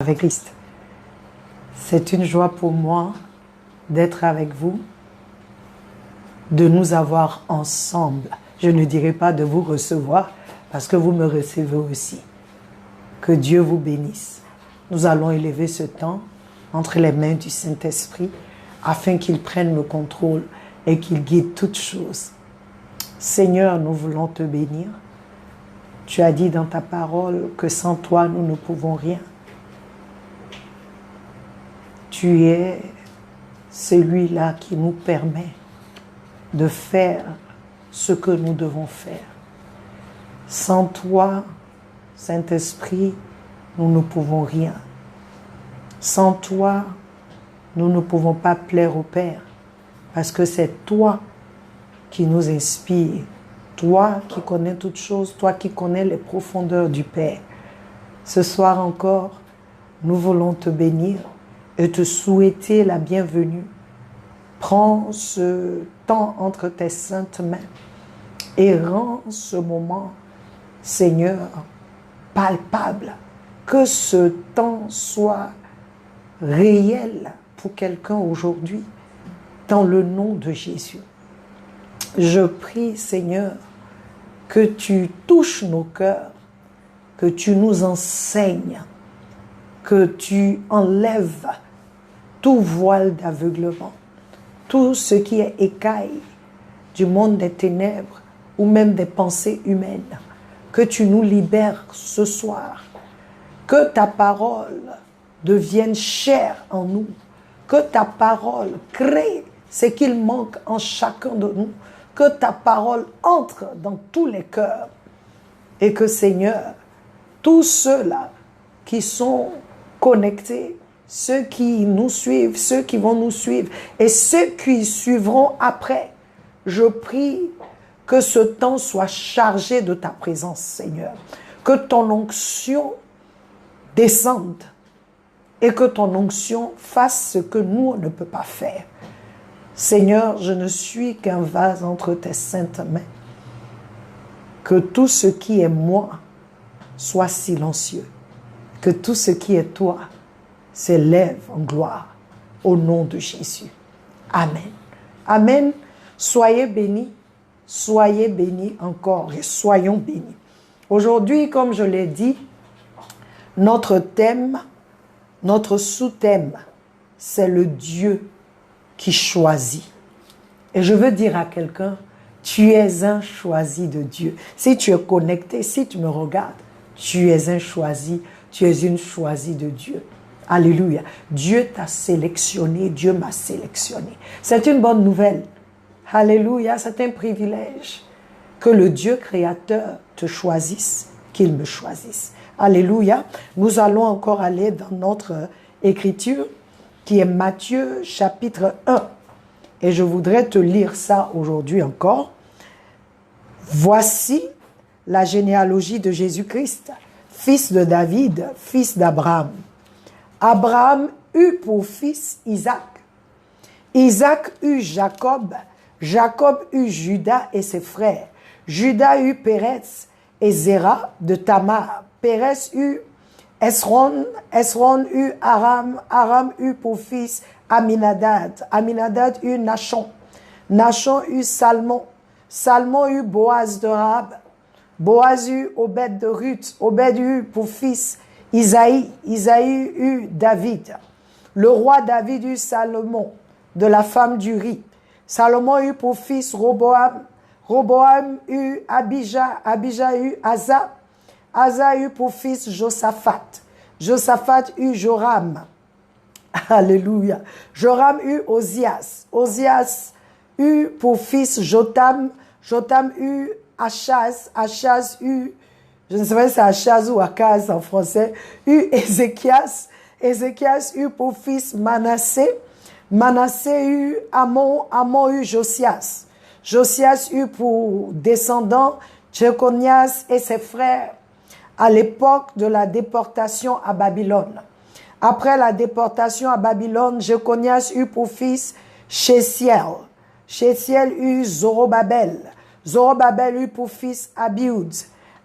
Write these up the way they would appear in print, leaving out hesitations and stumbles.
avec Christ. C'est une joie pour moi d'être avec vous, de nous avoir ensemble. Je ne dirai pas de vous recevoir parce que vous me recevez aussi. Que Dieu vous bénisse. Nous allons élever ce temps entre les mains du Saint-Esprit afin qu'il prenne le contrôle et qu'il guide toutes choses. Seigneur, nous voulons te bénir. Tu as dit dans ta parole que sans toi, nous ne pouvons rien. Tu es celui-là qui nous permet de faire ce que nous devons faire. Sans toi, Saint-Esprit, nous ne pouvons rien. Sans toi, nous ne pouvons pas plaire au Père, parce que c'est toi qui nous inspire, toi qui connais toutes choses, toi qui connais les profondeurs du Père. Ce soir encore, nous voulons te bénir et te souhaiter la bienvenue. Prends ce temps entre tes saintes mains et rends ce moment, Seigneur, palpable. Que ce temps soit réel pour quelqu'un aujourd'hui, dans le nom de Jésus. Je prie, Seigneur, que tu touches nos cœurs, que tu nous enseignes, que tu enlèves tout voile d'aveuglement, tout ce qui est écaille du monde des ténèbres ou même des pensées humaines, que tu nous libères ce soir, que ta parole devienne chair en nous, que ta parole crée ce qu'il manque en chacun de nous, que ta parole entre dans tous les cœurs et que, Seigneur, tous ceux-là qui sont connectés, ceux qui nous suivent, ceux qui vont nous suivre et ceux qui suivront après, je prie que ce temps soit chargé de ta présence, Seigneur, que ton onction descende et que ton onction fasse ce que nous, on ne peut pas faire. Seigneur, je ne suis qu'un vase entre tes saintes mains. Que tout ce qui est moi soit silencieux. Que tout ce qui est toi s'élève en gloire au nom de Jésus. Amen. Amen. Soyez bénis encore et soyons bénis. Aujourd'hui, comme je l'ai dit, notre thème, notre sous-thème, c'est le Dieu qui choisit. Et je veux dire à quelqu'un, tu es un choisi de Dieu. Si tu es connecté, si tu me regardes, tu es un choisi, tu es une choisie de Dieu. Alléluia. Dieu t'a sélectionné, Dieu m'a sélectionné. C'est une bonne nouvelle. Alléluia, c'est un privilège que le Dieu créateur te choisisse, qu'il me choisisse. Alléluia. Nous allons encore aller dans notre écriture qui est Matthieu chapitre 1. Et je voudrais te lire ça aujourd'hui encore. Voici la généalogie de Jésus-Christ, fils de David, fils d'Abraham. Abraham eut pour fils Isaac. Isaac eut Jacob. Jacob eut Judas et ses frères. Judas eut Pérez et Zéra de Tamar. Pérez eut Esron. Esron eut Aram. Aram eut pour fils Aminadab. Aminadab eut Nachon. Nachon eut Salmon. Salmon eut Boaz de Rahab. Boaz eut Obed de Ruth. Obed eut pour fils Isaïe. Isaïe eut David. Le roi David eut Salomon, de la femme d'Uri. Salomon eut pour fils Roboam. Roboam eut Abijah. Abijah eut Asa. Asa eut pour fils Josaphat. Josaphat eut Joram. Alléluia. Joram eut Osias. Osias eut pour fils Jotam. Jotam eut Achaz. Achaz eut, je ne sais pas si c'est Achaz ou Akaz en français, eut Ézéchias. Ézéchias eut pour fils Manassé. Manassé eut Amon. Amon eut Josias. Josias eut pour descendant Jéconias et ses frères à l'époque de la déportation à Babylone. Après la déportation à Babylone, Jéconias eut pour fils Chésiel. Chésiel eut Zorobabel. Zorobabel eut pour fils Abiud.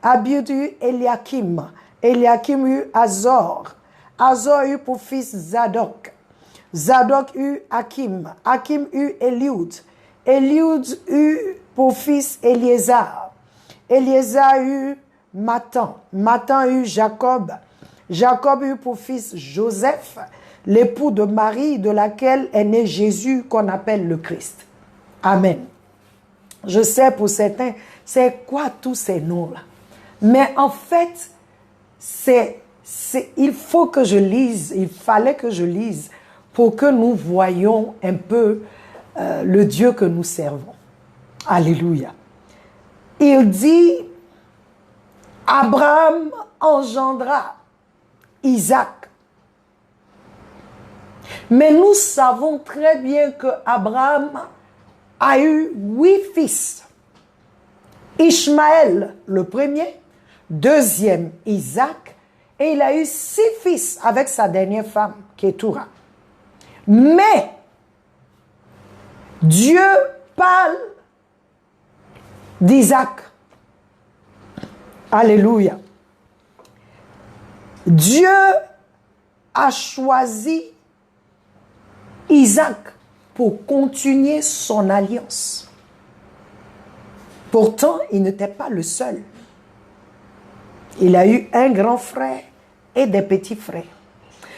Abiud eut Eliakim. Eliakim eut Azor. Azor eut pour fils Zadok. Zadok eut Hakim. Hakim eut Eliud. Eliud eut pour fils Éléazar. Éléazar eut Matan. Matan eut Jacob. Jacob eut pour fils Joseph, l'époux de Marie, de laquelle est né Jésus, qu'on appelle le Christ. Amen. Je sais pour certains, c'est quoi tous ces noms-là? Mais en fait, il faut que je lise, il fallait que je lise pour que nous voyions un peu le Dieu que nous servons. Alléluia. Il dit, Abraham engendra Isaac. Mais nous savons très bien que Abraham a eu 8 fils. Ishmaël, le premier, deuxième, Isaac, et il a eu 6 fils avec sa dernière femme, Kétura. Mais Dieu parle d'Isaac. Alléluia. Dieu a choisi Isaac pour continuer son alliance. Pourtant, il n'était pas le seul. Il a eu un grand frère et des petits frères.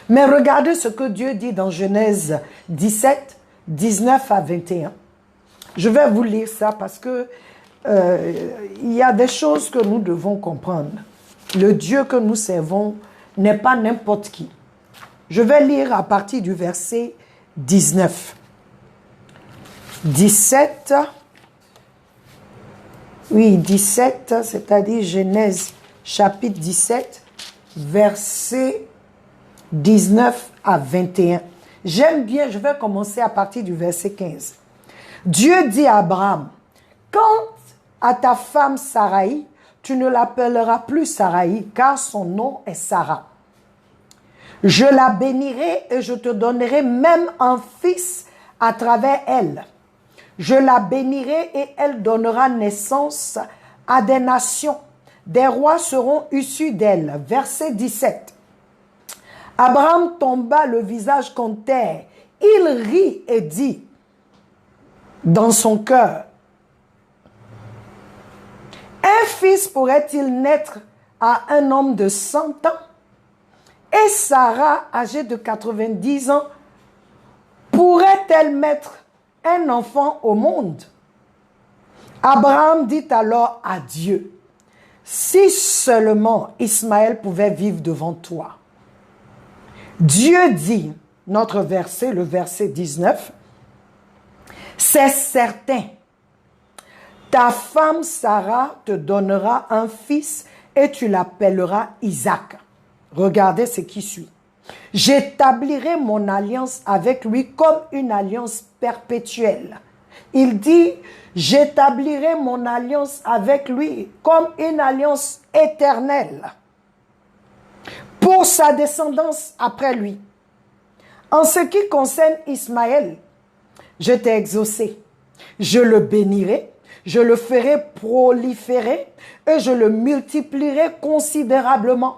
Mais regardez ce que Dieu dit dans Genèse 17, 19 à 21. Je vais vous lire ça parce que il y a des choses que nous devons comprendre. Le Dieu que nous servons n'est pas n'importe qui. Je vais lire à partir du verset 19. 17, oui, 17, c'est-à-dire Genèse chapitre 17, verset 19 à 21. J'aime bien, je vais commencer à partir du verset 15. Dieu dit à Abraham, quant à ta femme Saraï, tu ne l'appelleras plus Saraï, car son nom est Sarah. Je la bénirai et je te donnerai même un fils à travers elle. Je la bénirai et elle donnera naissance à des nations. Des rois seront issus d'elle. Verset 17. Abraham tomba le visage contre terre. Il rit et dit dans son cœur, un fils pourrait-il naître à un homme de 100 ans? Et Sarah, âgée de 90 ans, pourrait-elle mettre un enfant au monde? Abraham dit alors à Dieu, si seulement Ismaël pouvait vivre devant toi. Dieu dit, notre verset, le verset 19, c'est certain, ta femme Sarah te donnera un fils et tu l'appelleras Isaac. Regardez ce qui suit. J'établirai mon alliance avec lui comme une alliance perpétuelle. Il dit, j'établirai mon alliance avec lui comme une alliance éternelle pour sa descendance après lui. En ce qui concerne Ismaël, je t'ai exaucé. Je le bénirai, je le ferai proliférer et je le multiplierai considérablement.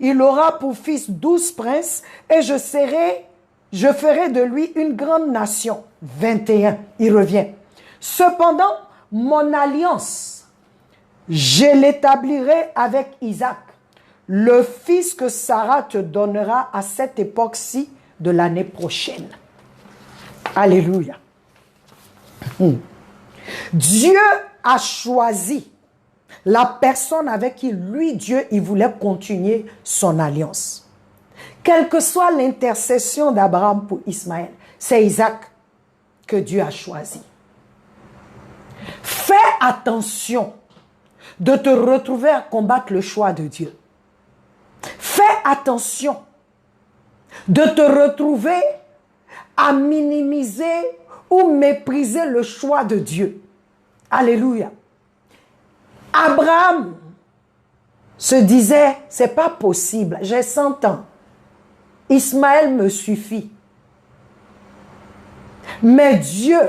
Il aura pour fils 12 princes et je ferai de lui une grande nation. 21, il revient. Cependant, mon alliance, je l'établirai avec Isaac, le fils que Sarah te donnera à cette époque-ci de l'année prochaine. Alléluia. Dieu a choisi la personne avec qui lui, Dieu, il voulait continuer son alliance. Quelle que soit l'intercession d'Abraham pour Ismaël, c'est Isaac que Dieu a choisi. Fais attention de te retrouver à combattre le choix de Dieu. Fais attention de te retrouver à minimiser ou mépriser le choix de Dieu. Alléluia. Abraham se disait, c'est pas possible, j'ai 100 ans. Ismaël me suffit. Mais Dieu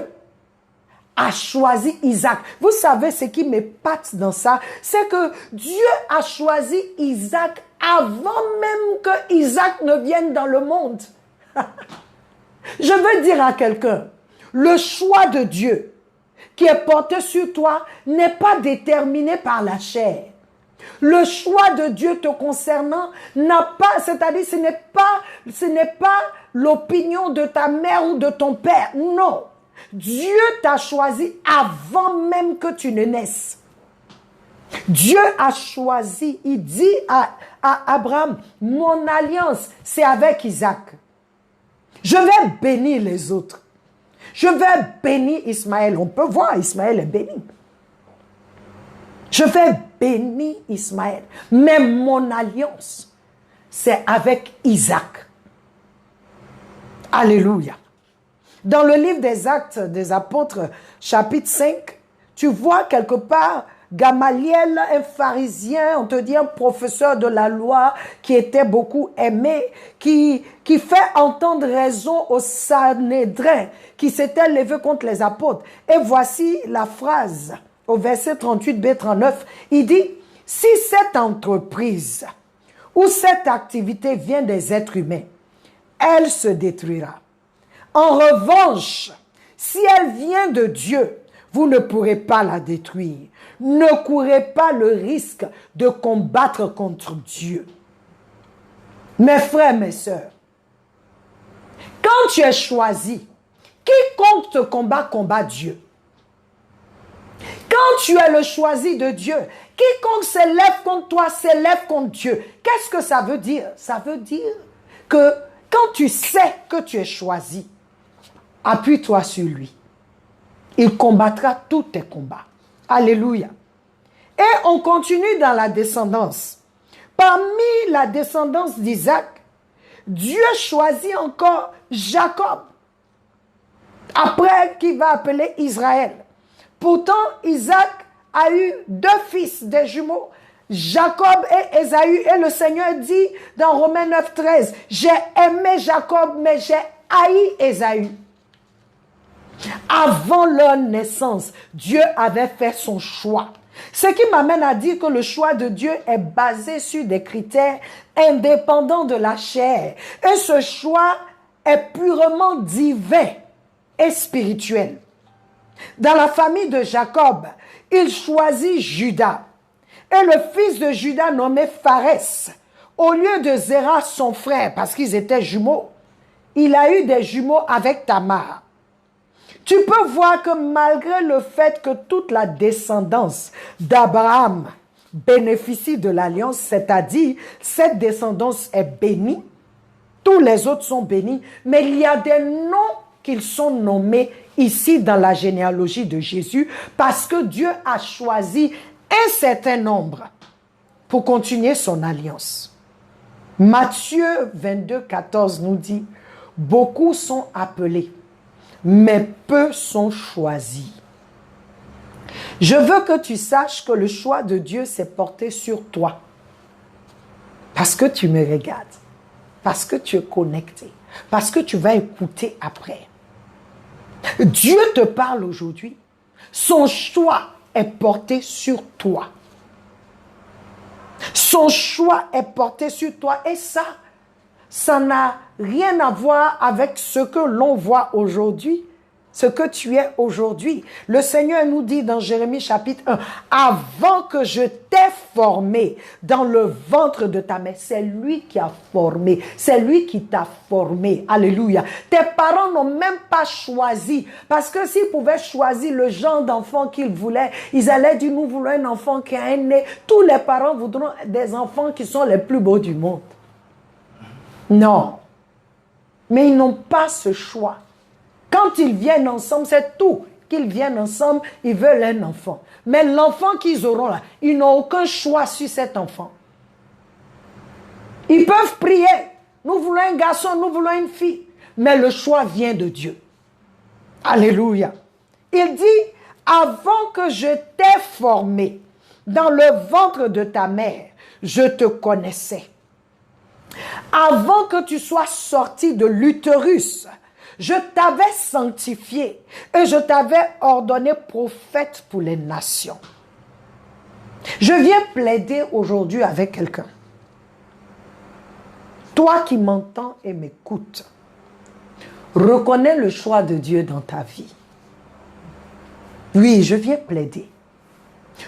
a choisi Isaac. Vous savez ce qui m'épate dans ça, c'est que Dieu a choisi Isaac avant même que Isaac ne vienne dans le monde. Je veux dire à quelqu'un, le choix de Dieu qui est porté sur toi n'est pas déterminé par la chair. Le choix de Dieu te concernant n'a pas, c'est-à-dire ce n'est pas l'opinion de ta mère ou de ton père. Non. Dieu t'a choisi avant même que tu ne naisses. Dieu a choisi, il dit à Abraham, mon alliance, c'est avec Isaac. Je vais bénir les autres. Je vais bénir Ismaël. On peut voir, Ismaël est béni. Je vais bénir Ismaël. Mais mon alliance, c'est avec Isaac. Alléluia. Dans le livre des Actes des Apôtres, chapitre 5, tu vois quelque part Gamaliel, un pharisien, on te dit un professeur de la loi qui était beaucoup aimé, qui fait entendre raison au Sanhédrin, qui s'était levé contre les apôtres. Et voici la phrase au verset 38b-39, il dit, si cette entreprise ou cette activité vient des êtres humains, elle se détruira. En revanche, si elle vient de Dieu, vous ne pourrez pas la détruire. Ne courez pas le risque de combattre contre Dieu. Mes frères, mes sœurs, quand tu es choisi, quiconque te combat Dieu. Quand tu es le choisi de Dieu, quiconque s'élève contre toi, s'élève contre Dieu. Qu'est-ce que ça veut dire? Ça veut dire que quand tu sais que tu es choisi, appuie-toi sur lui. Il combattra tous tes combats. Alléluia. Et on continue dans la descendance. Parmi la descendance d'Isaac, Dieu choisit encore Jacob. Après, qu'il va appeler Israël. Pourtant, Isaac a eu 2 fils, des jumeaux, Jacob et Ésaü. Et le Seigneur dit dans Romains 9, 13, j'ai aimé Jacob, mais j'ai haï Ésaü. Avant leur naissance, Dieu avait fait son choix. Ce qui m'amène à dire que le choix de Dieu est basé sur des critères indépendants de la chair. Et ce choix est purement divin et spirituel. Dans la famille de Jacob, il choisit Judas. Et le fils de Judas nommé Pharès, au lieu de Zéra son frère, parce qu'ils étaient jumeaux, il a eu des jumeaux avec Tamar. Tu peux voir que malgré le fait que toute la descendance d'Abraham bénéficie de l'alliance, c'est-à-dire cette descendance est bénie, tous les autres sont bénis, mais il y a des noms qu'ils sont nommés ici dans la généalogie de Jésus parce que Dieu a choisi un certain nombre pour continuer son alliance. Matthieu 22, 14 nous dit, beaucoup sont appelés, mais peu sont choisis. Je veux que tu saches que le choix de Dieu s'est porté sur toi. Parce que tu me regardes. Parce que tu es connecté. Parce que tu vas écouter après. Dieu te parle aujourd'hui. Son choix est porté sur toi. Son choix est porté sur toi. Et ça n'a rien à voir avec ce que l'on voit aujourd'hui, ce que tu es aujourd'hui. Le Seigneur nous dit dans Jérémie chapitre 1, avant que je t'ai formé dans le ventre de ta mère, c'est lui qui a formé, c'est lui qui t'a formé. Alléluia. Tes parents n'ont même pas choisi, parce que s'ils pouvaient choisir le genre d'enfant qu'ils voulaient, ils allaient dire, nous voulons un enfant qui a un nez. Tous les parents voudront des enfants qui sont les plus beaux du monde. Non. Mais ils n'ont pas ce choix. Quand ils viennent ensemble, c'est tout. Qu'ils viennent ensemble, ils veulent un enfant. Mais l'enfant qu'ils auront là, ils n'ont aucun choix sur cet enfant. Ils peuvent prier. Nous voulons un garçon, nous voulons une fille. Mais le choix vient de Dieu. Alléluia. Il dit, avant que je t'ai formé dans le ventre de ta mère, je te connaissais. Avant que tu sois sorti de l'utérus Je t'avais sanctifié et je t'avais ordonné prophète pour les nations. Je viens plaider aujourd'hui avec quelqu'un. Toi qui m'entends et m'écoutes, reconnais le choix de Dieu dans ta vie. Oui, je viens plaider.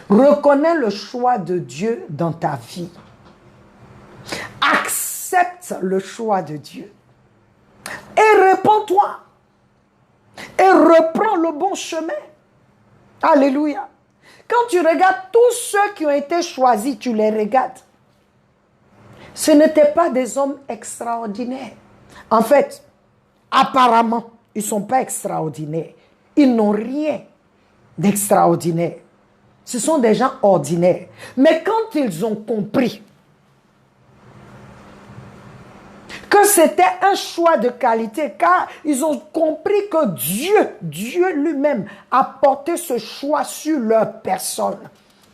Reconnais le choix de Dieu dans ta vie. Accepte le choix de Dieu. Et réponds-toi. Et reprends le bon chemin. Alléluia. Quand tu regardes tous ceux qui ont été choisis, tu les regardes. Ce n'étaient pas des hommes extraordinaires. En fait, apparemment, ils ne sont pas extraordinaires. Ils n'ont rien d'extraordinaire. Ce sont des gens ordinaires. Mais quand ils ont compris que c'était un choix de qualité, car ils ont compris que Dieu lui-même a porté ce choix sur leur personne.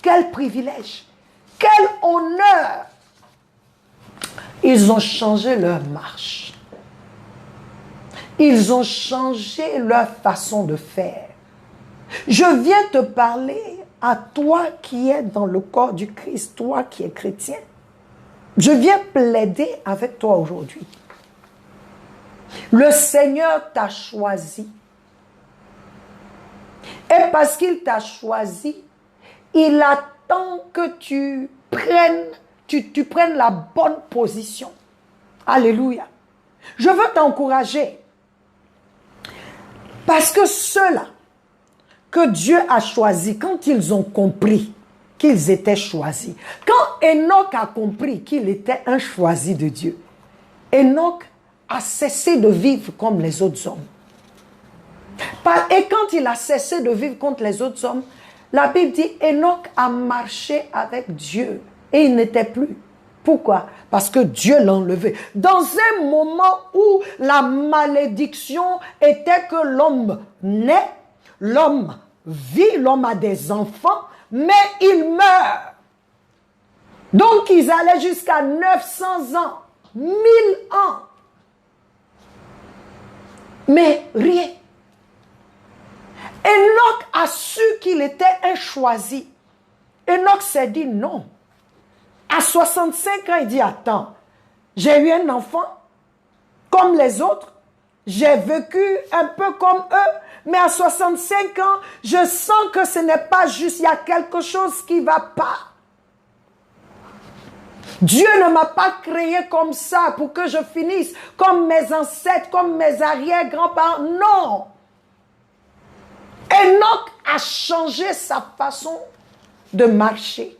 Quel privilège, quel honneur. Ils ont changé leur marche. Ils ont changé leur façon de faire. Je viens te parler à toi qui es dans le corps du Christ, toi qui es chrétien. Je viens plaider avec toi aujourd'hui. Le Seigneur t'a choisi. Et parce qu'il t'a choisi, il attend que tu prennes la bonne position. Alléluia. Je veux t'encourager. Parce que ceux-là que Dieu a choisis, quand ils ont compris qu'ils étaient choisis, quand Enoch a compris qu'il était un choisi de Dieu, Enoch a cessé de vivre comme les autres hommes. Et quand il a cessé de vivre comme les autres hommes, la Bible dit Enoch a marché avec Dieu et il n'était plus. Pourquoi? Parce que Dieu l'a enlevé. Dans un moment où la malédiction était que l'homme naît, l'homme vit, l'homme a des enfants, mais il meurt. Donc ils allaient jusqu'à 900 ans, 1000 ans. Mais rien. Enoch a su qu'il était un choisi. Enoch s'est dit non. À 65 ans, il dit attends, j'ai eu un enfant comme les autres. J'ai vécu un peu comme eux, mais à 65 ans, je sens que ce n'est pas juste, il y a quelque chose qui ne va pas. Dieu ne m'a pas créé comme ça pour que je finisse comme mes ancêtres, comme mes arrière-grands-parents. Non. Enoch a changé sa façon de marcher.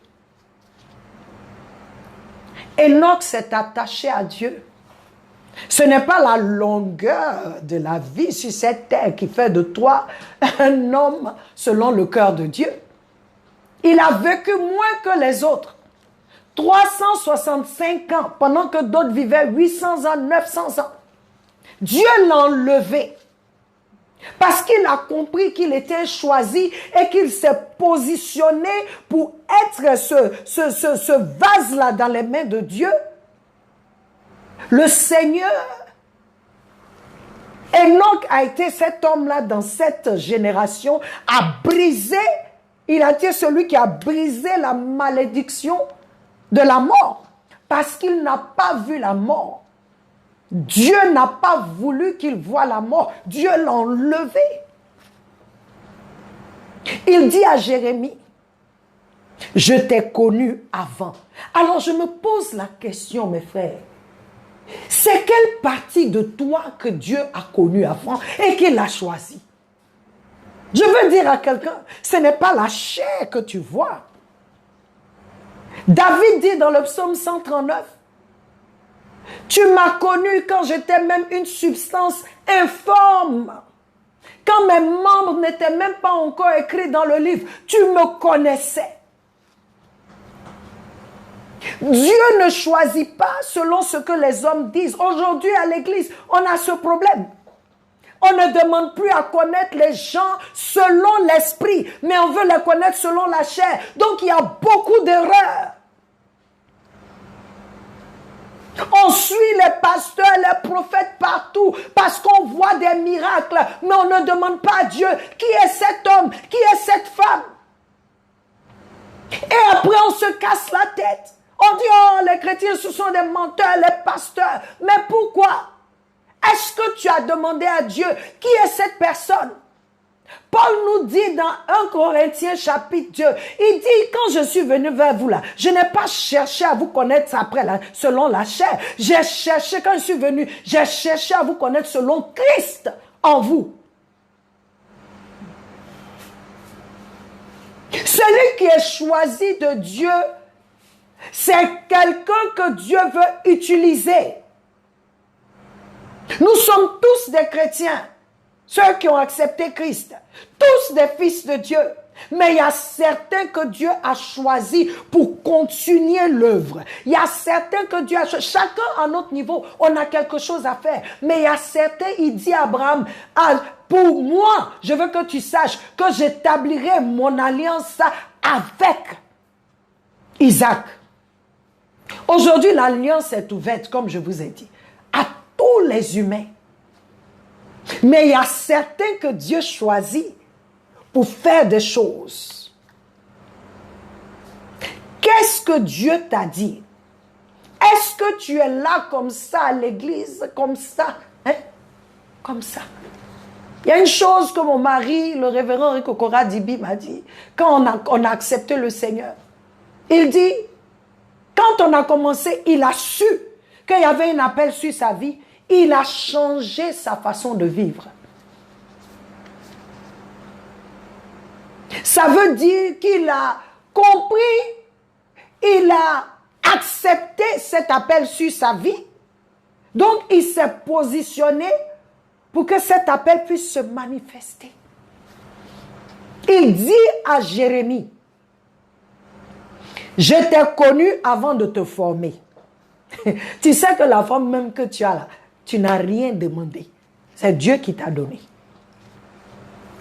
Enoch s'est attaché à Dieu. Ce n'est pas la longueur de la vie sur cette terre qui fait de toi un homme selon le cœur de Dieu. Il a vécu moins que les autres. 365 ans, pendant que d'autres vivaient 800 ans, 900 ans. Dieu l'a enlevé. Parce qu'il a compris qu'il était choisi et qu'il s'est positionné pour être ce vase-là dans les mains de Dieu. Le Seigneur, Enoch a été cet homme-là dans cette génération, a brisé, il a été celui qui a brisé la malédiction de la mort. Parce qu'il n'a pas vu la mort. Dieu n'a pas voulu qu'il voie la mort. Dieu l'a enlevé. Il dit à Jérémie, je t'ai connu avant. Alors je me pose la question, mes frères. C'est quelle partie de toi que Dieu a connue avant et qu'il a choisi? Je veux dire à quelqu'un, ce n'est pas la chair que tu vois. David dit dans le psaume 139, tu m'as connu quand j'étais même une substance informe. Quand mes membres n'étaient même pas encore écrits dans le livre, tu me connaissais. Dieu ne choisit pas selon ce que les hommes disent. Aujourd'hui à l'église, on a ce problème. On ne demande plus à connaître les gens selon l'esprit, mais on veut les connaître selon la chair. Donc il y a beaucoup d'erreurs. On suit les pasteurs, les prophètes partout parce qu'on on voit des miracles, mais on ne demande pas à Dieu qui est cet homme, qui est cette femme. Et après, on se casse la tête. On dit, oh, les chrétiens, ce sont des menteurs, les pasteurs. Mais pourquoi? Est-ce que tu as demandé à Dieu qui est cette personne? Paul nous dit dans 1 Corinthiens chapitre 2, il dit, quand je suis venu vers vous là, je n'ai pas cherché à vous connaître après, là, selon la chair. J'ai cherché, quand je suis venu, j'ai cherché à vous connaître selon Christ en vous. Celui qui est choisi de Dieu, c'est quelqu'un que Dieu veut utiliser. Nous sommes tous des chrétiens, ceux qui ont accepté Christ, tous des fils de Dieu. Mais il y a certains que Dieu a choisis pour continuer l'œuvre. Il y a certains que Dieu a choisis. Chacun à notre niveau, on a quelque chose à faire. Mais il y a certains, il dit à Abraham, pour moi, je veux que tu saches que j'établirai mon alliance avec Isaac. Aujourd'hui, l'alliance est ouverte, comme je vous ai dit, à tous les humains. Mais il y a certains que Dieu choisit pour faire des choses. Qu'est-ce que Dieu t'a dit? Est-ce que tu es là comme ça à l'église, comme ça, hein? Comme ça. Il y a une chose que mon mari, le révérend Rico Koradibi, m'a dit, quand on a accepté le Seigneur. Il dit, quand on a commencé, il a su qu'il y avait un appel sur sa vie. Il a changé sa façon de vivre. Ça veut dire qu'il a compris, il a accepté cet appel sur sa vie. Donc, il s'est positionné pour que cet appel puisse se manifester. Il dit à Jérémie, je t'ai connu avant de te former. Tu sais que la forme même que tu as là, tu n'as rien demandé. C'est Dieu qui t'a donné.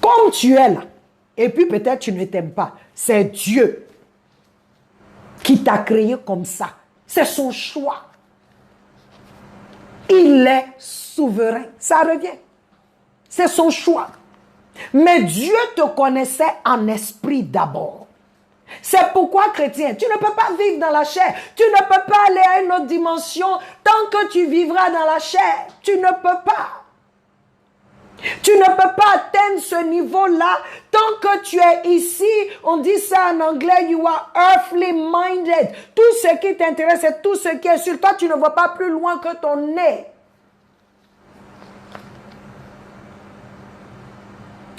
Comme tu es là, et puis peut-être tu ne t'aimes pas, c'est Dieu qui t'a créé comme ça. C'est son choix. Il est souverain. Ça revient. C'est son choix. Mais Dieu te connaissait en esprit d'abord. C'est pourquoi, chrétien, tu ne peux pas vivre dans la chair. Tu ne peux pas aller à une autre dimension tant que tu vivras dans la chair. Tu ne peux pas. Tu ne peux pas atteindre ce niveau-là tant que tu es ici. On dit ça en anglais, you are earthly minded. Tout ce qui t'intéresse, c'est tout ce qui est sur toi. Tu ne vois pas plus loin que ton nez.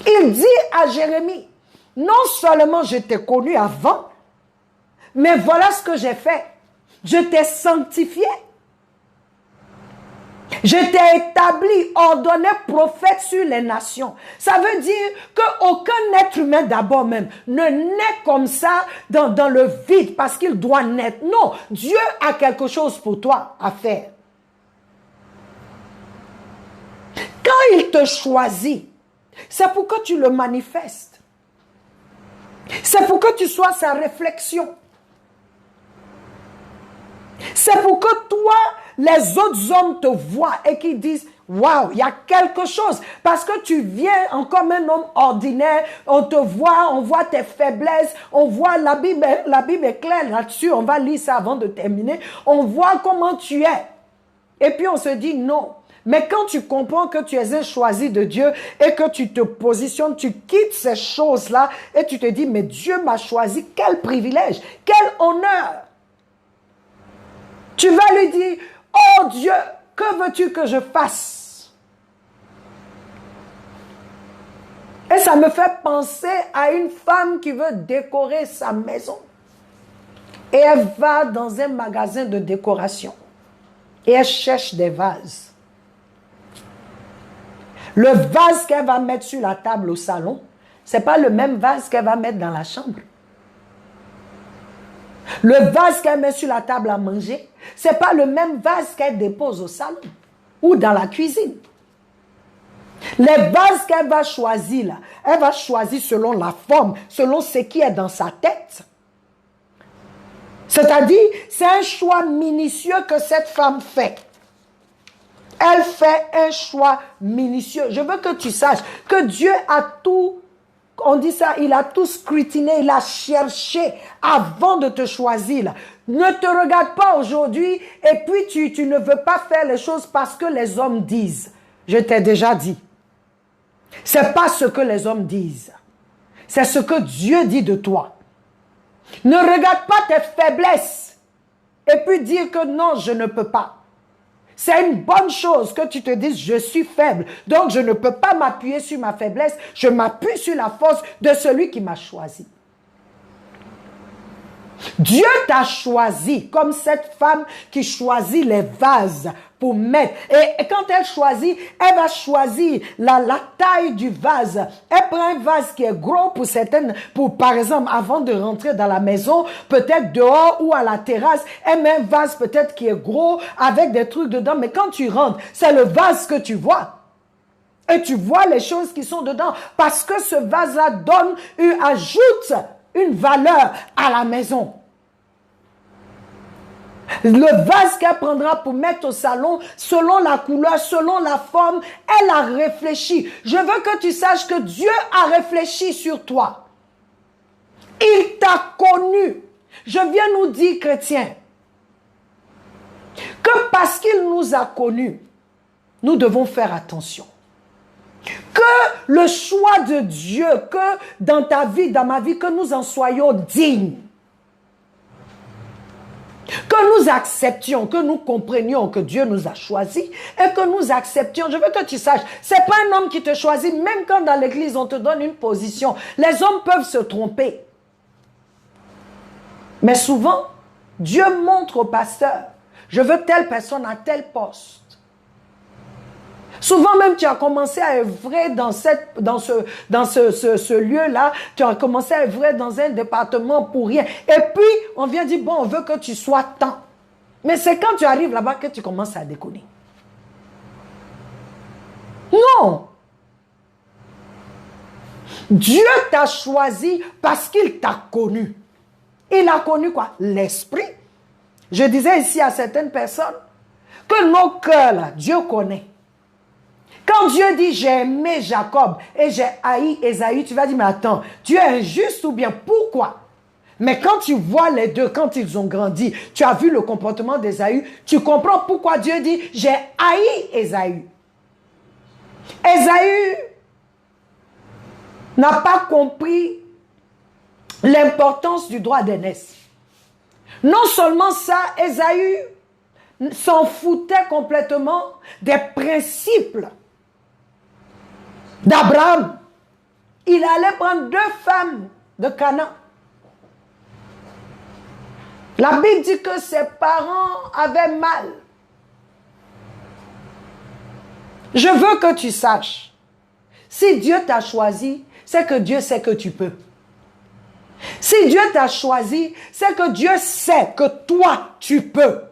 Il dit à Jérémie, non seulement je t'ai connu avant, mais voilà ce que j'ai fait. Je t'ai sanctifié. Je t'ai établi, ordonné prophète sur les nations. Ça veut dire qu'aucun être humain d'abord même ne naît comme ça dans le vide parce qu'il doit naître. Non, Dieu a quelque chose pour toi à faire. Quand il te choisit, c'est pour que tu le manifestes. C'est pour que tu sois sa réflexion. C'est pour que toi, les autres hommes te voient et qu'ils disent, waouh, il y a quelque chose. Parce que tu viens comme un homme ordinaire, on te voit, on voit tes faiblesses, on voit la Bible est claire là-dessus, on va lire ça avant de terminer. On voit comment tu es. Et puis on se dit non. Mais quand tu comprends que tu es un choisi de Dieu et que tu te positionnes, tu quittes ces choses-là et tu te dis, mais Dieu m'a choisi, quel privilège, quel honneur. Tu vas lui dire, oh Dieu, que veux-tu que je fasse? Et ça me fait penser à une femme qui veut décorer sa maison. Et elle va dans un magasin de décoration. Et elle cherche des vases. Le vase qu'elle va mettre sur la table au salon, ce n'est pas le même vase qu'elle va mettre dans la chambre. Le vase qu'elle met sur la table à manger, ce n'est pas le même vase qu'elle dépose au salon ou dans la cuisine. Les vases qu'elle va choisir là, elle va choisir selon la forme, selon ce qui est dans sa tête. C'est-à-dire, c'est un choix minutieux que cette femme fait. Elle fait un choix minutieux. Je veux que tu saches que Dieu a tout, on dit ça, il a tout scrutiné, il a cherché avant de te choisir. Ne te regarde pas aujourd'hui et puis tu ne veux pas faire les choses parce que les hommes disent. Je t'ai déjà dit. C'est pas ce que les hommes disent. C'est ce que Dieu dit de toi. Ne regarde pas tes faiblesses et puis dire que non, je ne peux pas. C'est une bonne chose que tu te dises, je suis faible, donc je ne peux pas m'appuyer sur ma faiblesse, je m'appuie sur la force de celui qui m'a choisi. Dieu t'a choisi comme cette femme qui choisit les vases pour mettre. Et quand elle choisit, elle va choisir la taille du vase. Elle prend un vase qui est gros pour certaines, par exemple, avant de rentrer dans la maison, peut-être dehors ou à la terrasse, elle met un vase peut-être qui est gros avec des trucs dedans. Mais quand tu rentres, c'est le vase que tu vois. Et tu vois les choses qui sont dedans parce que ce vase-là ajoute une valeur à la maison. Le vase qu'elle prendra pour mettre au salon, selon la couleur, selon la forme, elle a réfléchi. Je veux que tu saches que Dieu a réfléchi sur toi. Il t'a connu. Je viens nous dire, chrétiens, que parce qu'il nous a connus, nous devons faire attention. Que le choix de Dieu, que dans ta vie, dans ma vie, que nous en soyons dignes. Que nous acceptions, que nous comprenions que Dieu nous a choisis et que nous acceptions. Je veux que tu saches, ce n'est pas un homme qui te choisit, même quand dans l'église on te donne une position. Les hommes peuvent se tromper. Mais souvent, Dieu montre au pasteur, je veux telle personne à tel poste. Souvent même, tu as commencé à œuvrer dans ce lieu-là, tu as commencé à œuvrer dans un département pour rien. Et puis, on vient dire, bon, on veut que tu sois tant. Mais c'est quand tu arrives là-bas que tu commences à déconner. Non! Dieu t'a choisi parce qu'il t'a connu. Il a connu quoi? L'esprit. Je disais ici à certaines personnes que nos cœurs, là, Dieu connaît. Quand Dieu dit, j'ai aimé Jacob et j'ai haï Ésaü, tu vas dire, mais attends, Dieu est injuste ou bien pourquoi? Mais quand tu vois les deux, quand ils ont grandi, tu as vu le comportement d'Ésaü, tu comprends pourquoi Dieu dit, j'ai haï Ésaü. Ésaü n'a pas compris l'importance du droit d'aînesse. Non seulement ça, Ésaü s'en foutait complètement des principes d'Abraham. Il allait prendre 2 femmes de Canaan. La Bible dit que ses parents avaient mal. Je veux que tu saches, si Dieu t'a choisi, c'est que Dieu sait que tu peux. Si Dieu t'a choisi, c'est que Dieu sait que toi, tu peux.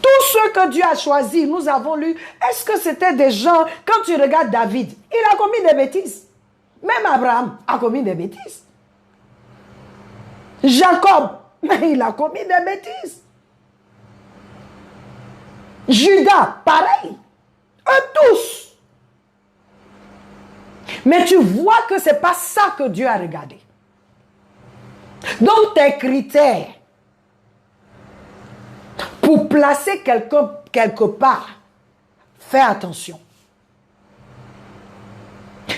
Tous ceux que Dieu a choisis, nous avons lu, est-ce que c'était des gens, quand tu regardes David, il a commis des bêtises. Même Abraham a commis des bêtises. Jacob, mais il a commis des bêtises. Judas, pareil. Eux tous. Mais tu vois que ce n'est pas ça que Dieu a regardé. Donc tes critères pour placer quelqu'un quelque part, fais attention.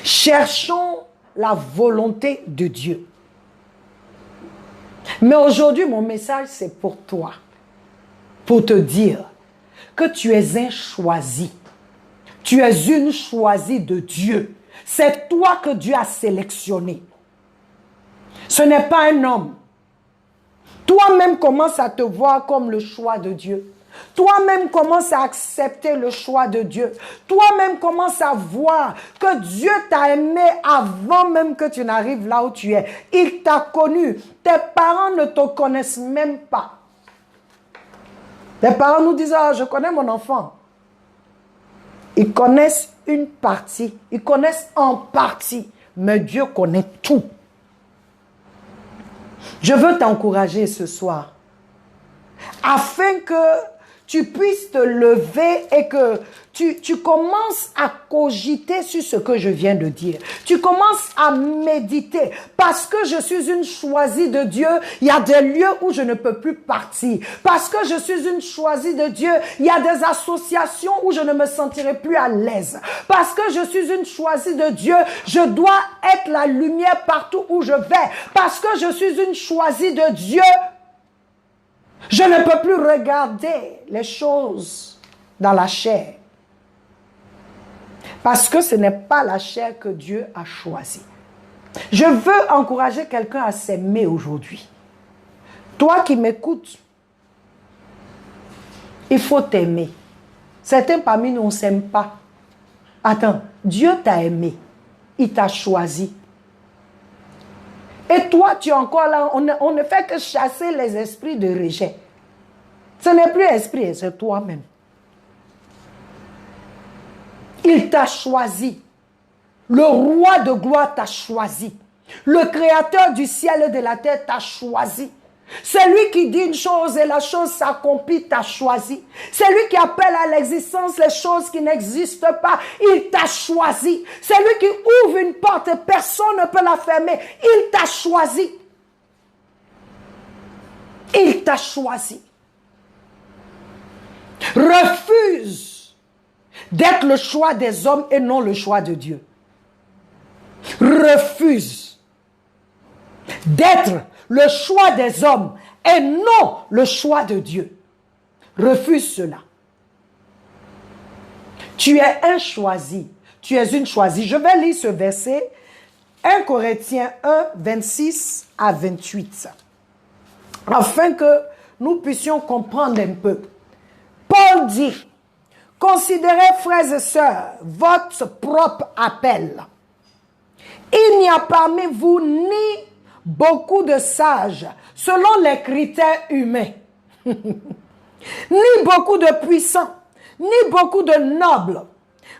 Cherchons la volonté de Dieu. Mais aujourd'hui, mon message, c'est pour toi. Pour te dire que tu es un choisi. Tu es une choisie de Dieu. C'est toi que Dieu a sélectionné. Ce n'est pas un homme. Toi-même commence à te voir comme le choix de Dieu. Toi-même commence à accepter le choix de Dieu. Toi-même commence à voir que Dieu t'a aimé avant même que tu n'arrives là où tu es. Il t'a connu. Tes parents ne te connaissent même pas. Tes parents nous disent, ah, je connais mon enfant. Ils connaissent une partie. Ils connaissent en partie. Mais Dieu connaît tout. Je veux t'encourager ce soir afin que tu puisses te lever et que tu commences à cogiter sur ce que je viens de dire. Tu commences à méditer. Parce que je suis une choisie de Dieu, il y a des lieux où je ne peux plus partir. Parce que je suis une choisie de Dieu, il y a des associations où je ne me sentirai plus à l'aise. Parce que je suis une choisie de Dieu, je dois être la lumière partout où je vais. Parce que je suis une choisie de Dieu, je ne peux plus regarder les choses dans la chair. Parce que ce n'est pas la chair que Dieu a choisie. Je veux encourager quelqu'un à s'aimer aujourd'hui. Toi qui m'écoutes, il faut t'aimer. Certains parmi nous, on ne s'aime pas. Attends, Dieu t'a aimé. Il t'a choisi. Et toi, tu es encore là, on ne fait que chasser les esprits de rejet. Ce n'est plus esprit, c'est toi-même. Il t'a choisi. Le roi de gloire t'a choisi. Le créateur du ciel et de la terre t'a choisi. C'est lui qui dit une chose et la chose s'accomplit, t'a choisi. C'est lui qui appelle à l'existence les choses qui n'existent pas. Il t'a choisi. C'est lui qui ouvre une porte et personne ne peut la fermer. Il t'a choisi. Il t'a choisi. Refuse d'être le choix des hommes et non le choix de Dieu. Refuse d'être le choix des hommes et non le choix de Dieu. Refuse cela. Tu es un choisi. Tu es une choisie. Je vais lire ce verset, 1 Corinthiens 1, 26 à 28, afin que nous puissions comprendre un peu. Paul dit, considérez, frères et sœurs, votre propre appel. Il n'y a parmi vous ni beaucoup de sages, selon les critères humains, ni beaucoup de puissants, ni beaucoup de nobles,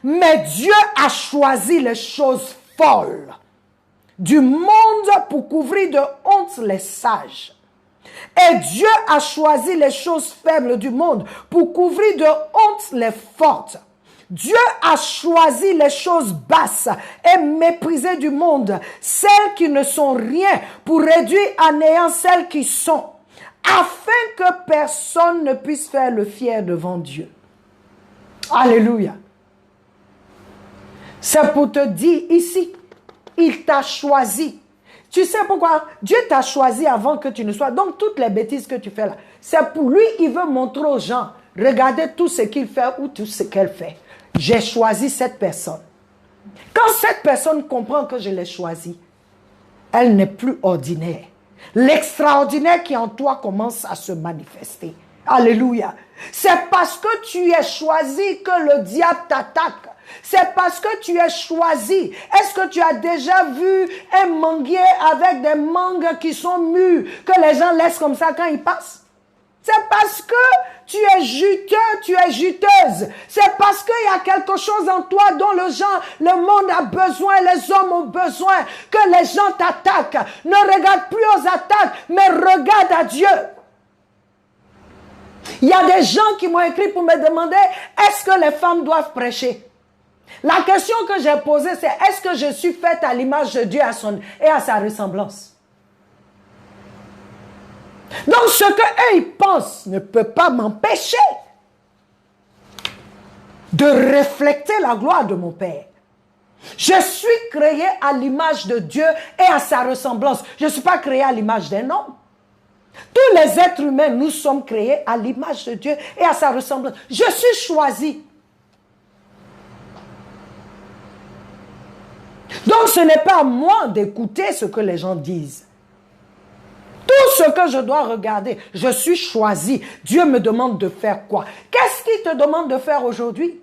mais Dieu a choisi les choses folles du monde pour couvrir de honte les sages. Et Dieu a choisi les choses faibles du monde pour couvrir de honte les fortes. Dieu a choisi les choses basses et méprisées du monde, celles qui ne sont rien, pour réduire à néant celles qui sont, afin que personne ne puisse faire le fier devant Dieu. Alléluia. C'est pour te dire ici, il t'a choisi. Tu sais pourquoi? Dieu t'a choisi avant que tu ne sois. Donc, toutes les bêtises que tu fais là, c'est pour lui, il veut montrer aux gens, regardez tout ce qu'il fait ou tout ce qu'elle fait. J'ai choisi cette personne. Quand cette personne comprend que je l'ai choisie, elle n'est plus ordinaire. L'extraordinaire qui en toi commence à se manifester. Alléluia. C'est parce que tu es choisi que le diable t'attaque. C'est parce que tu es choisi. Est-ce que tu as déjà vu un manguier avec des mangues qui sont mûres, que les gens laissent comme ça quand ils passent? C'est parce que tu es juteux, tu es juteuse. C'est parce qu'il y a quelque chose en toi dont le monde a besoin, les hommes ont besoin, que les gens t'attaquent. Ne regarde plus aux attaques, mais regarde à Dieu. Il y a des gens qui m'ont écrit pour me demander, est-ce que les femmes doivent prêcher? La question que j'ai posée, c'est est-ce que je suis faite à l'image de Dieu et à sa ressemblance? Donc ce qu'eux ils pensent ne peut pas m'empêcher de refléter la gloire de mon Père. Je suis créé à l'image de Dieu et à sa ressemblance. Je ne suis pas créé à l'image d'un homme. Tous les êtres humains, nous sommes créés à l'image de Dieu et à sa ressemblance. Je suis choisi. Donc ce n'est pas à moi d'écouter ce que les gens disent. Tout ce que je dois regarder, je suis choisi. Dieu me demande de faire quoi? Qu'est-ce qu'il te demande de faire aujourd'hui?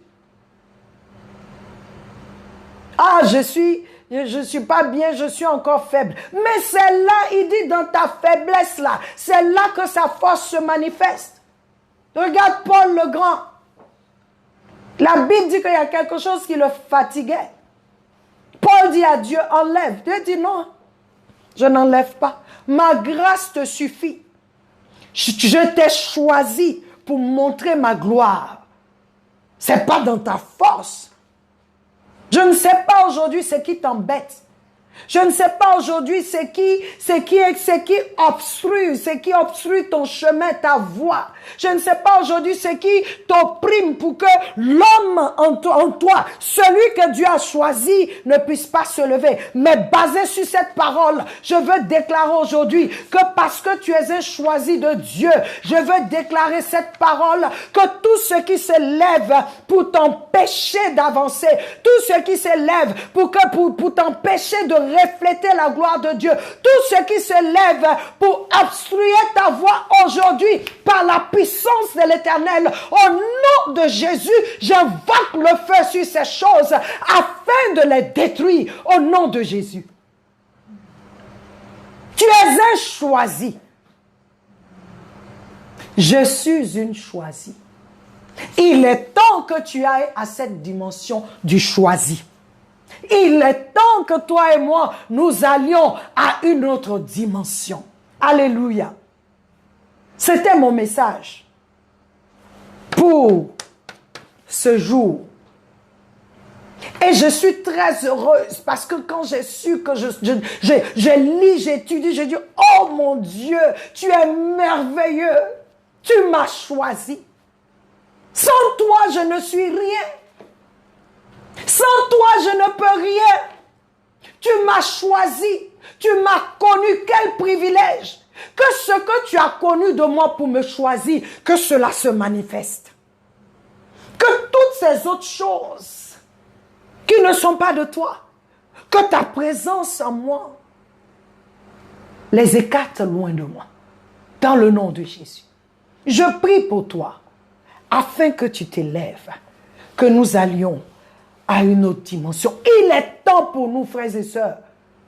Ah, je suis pas bien, je suis encore faible. Mais c'est là, il dit, dans ta faiblesse là, c'est là que sa force se manifeste. Regarde Paul le Grand. La Bible dit qu'il y a quelque chose qui le fatiguait. Paul dit à Dieu, enlève. Dieu dit non, je n'enlève pas. Ma grâce te suffit. Je t'ai choisi pour montrer ma gloire. C'est pas dans ta force. Je ne sais pas aujourd'hui ce qui t'embête. Je ne sais pas aujourd'hui ce qui obstrue ton chemin, ta voie. Je ne sais pas aujourd'hui ce qui t'opprime pour que l'homme en toi, celui que Dieu a choisi, ne puisse pas se lever. Mais basé sur cette parole, je veux déclarer aujourd'hui que parce que tu es un choisi de Dieu, je veux déclarer cette parole que tout ce qui se lève pour t'empêcher d'avancer, tout ce qui se lève pour t'empêcher de refléter la gloire de Dieu, tout ce qui se lève pour obstruer ta voie aujourd'hui par la puissance de l'Éternel, au nom de Jésus, j'invoque le feu sur ces choses afin de les détruire au nom de Jésus. Tu es un choisi. Je suis une choisie. Il est temps que tu ailles à cette dimension du choisi. Il est temps que toi et moi, nous allions à une autre dimension. Alléluia. C'était mon message pour ce jour. Et je suis très heureuse parce que quand j'ai su que je lis, j'étudie, j'ai dit, oh mon Dieu, tu es merveilleux. Tu m'as choisi. Sans toi, je ne suis rien. Sans toi, je ne peux rien. Tu m'as choisi. Tu m'as connu. Quel privilège. Que ce que tu as connu de moi pour me choisir, que cela se manifeste. Que toutes ces autres choses qui ne sont pas de toi, que ta présence en moi les écarte loin de moi. Dans le nom de Jésus. Je prie pour toi, afin que tu t'élèves, que nous allions à une autre dimension. Il est temps pour nous, frères et sœurs.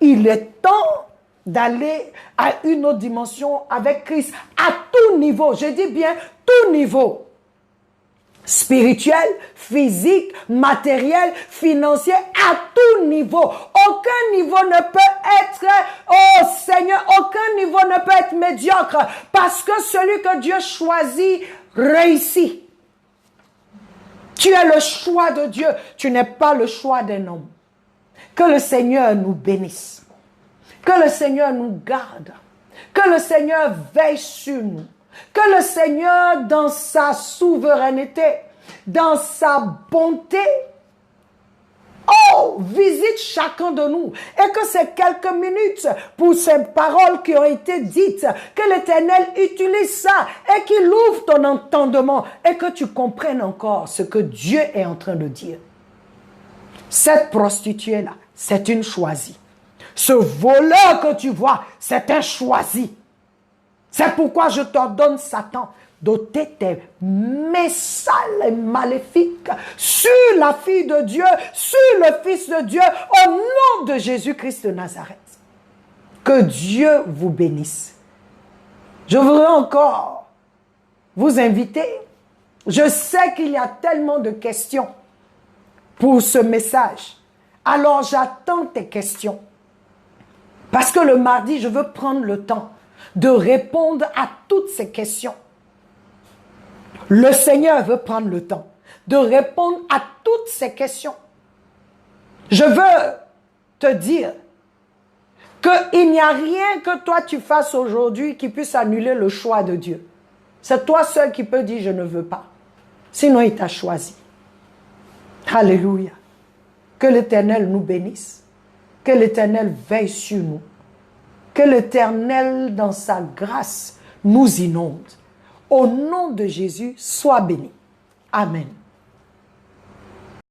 Il est temps d'aller à une autre dimension avec Christ, à tout niveau. Je dis bien tout niveau. Spirituel, physique, matériel, financier, à tout niveau. Aucun niveau ne peut être, oh Seigneur, aucun niveau ne peut être médiocre parce que celui que Dieu choisit réussit. Tu es le choix de Dieu, tu n'es pas le choix d'un homme. Que le Seigneur nous bénisse, que le Seigneur nous garde, que le Seigneur veille sur nous, que le Seigneur dans sa souveraineté, dans sa bonté, visite chacun de nous et que ces quelques minutes pour ces paroles qui ont été dites, que l'Éternel utilise ça et qu'il ouvre ton entendement et que tu comprennes encore ce que Dieu est en train de dire. Cette prostituée-là, c'est une choisie. Ce voleur que tu vois, c'est un choisi. C'est pourquoi je t'ordonne, Satan, d'ôter tes mains sales et maléfiques sur la fille de Dieu, sur le Fils de Dieu, au nom de Jésus-Christ de Nazareth. Que Dieu vous bénisse. Je voudrais encore vous inviter. Je sais qu'il y a tellement de questions pour ce message. Alors j'attends tes questions. Parce que le mardi, je veux prendre le temps de répondre à toutes ces questions. Le Seigneur veut prendre le temps de répondre à toutes ces questions. Je veux te dire qu'il n'y a rien que toi tu fasses aujourd'hui qui puisse annuler le choix de Dieu. C'est toi seul qui peux dire je ne veux pas. Sinon il t'a choisi. Alléluia. Que l'Éternel nous bénisse. Que l'Éternel veille sur nous. Que l'Éternel dans sa grâce nous inonde. Au nom de Jésus, sois béni. Amen.